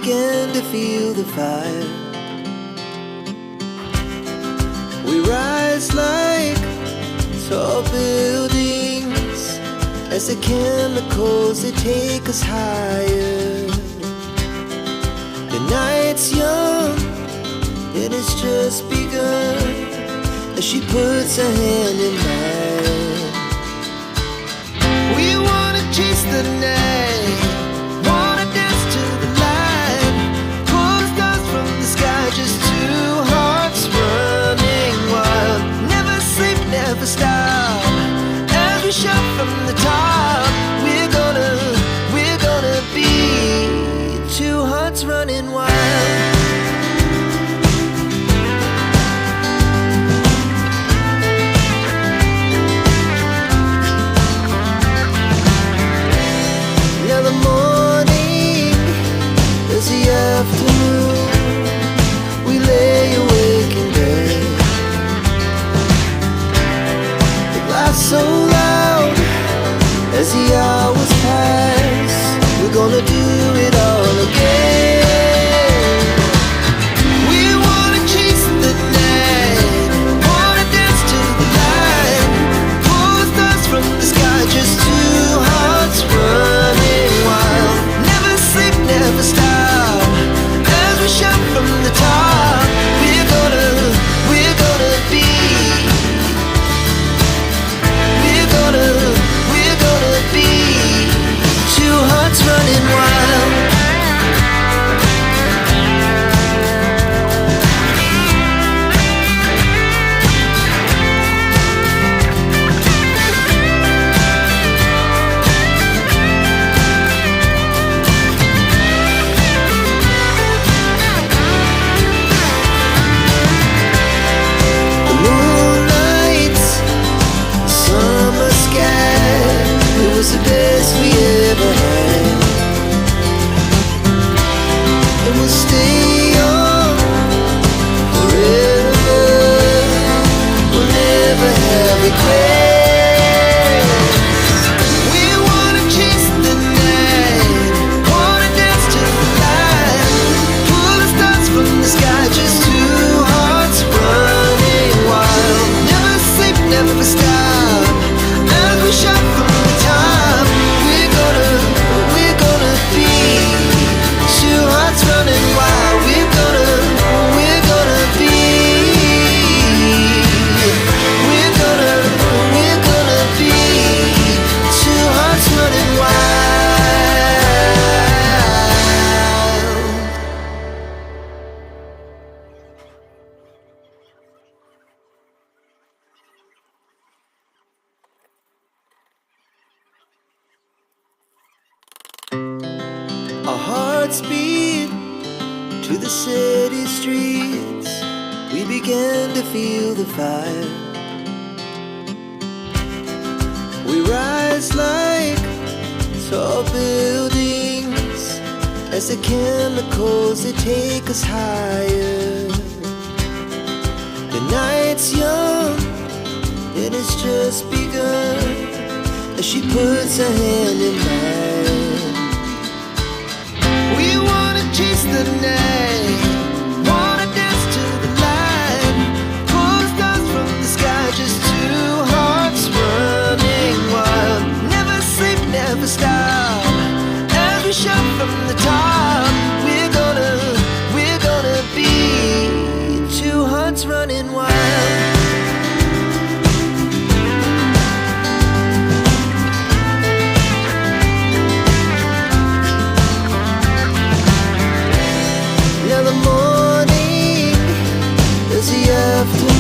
began to feel the fire. We rise like tall buildings as the chemicals, they take us higher. The night's young, it has just begun, as she puts her hand in mine. We wanna chase the night, wanna dance to the light, pull the stars from the sky, just two hearts running wild. Never sleep, never stop, as we shout from the top. We're gonna be two hearts running wild. Now the morning is the afternoon, we lay awake in bed. It laughs so loud as the hours pass, we're gonna do it all again. We wanna chase the night, wanna dance to the light, pull the stars from the sky, just two hearts running wild. Never sleep, never stop, as we shout from the top. We're gonna be, we're gonna be two hearts running wild. The moonlight, summer sky, it was the best we ever had. And we'll stay on forever, we'll never have regrets. We wanna chase the night, wanna dance to the light, pull the stars from the sky, just two hearts running wild. Never sleep, never stop, as we shout from the top. We're gonna be two hearts running wild. We're gonna be, we're gonna be two hearts running wild. Our hearts beat to the city streets, we began to feel the fire. We rise like tall buildings as the chemicals, they take us higher. The night's young, it has just begun, as she puts her hand in mine. We wanna chase the night, wanna dance to the light, pull the stars from the sky, just two hearts running wild. Never sleep, never stop, as we shout from the top. We're gonna be two hearts running wild. Now the morning is the afternoon,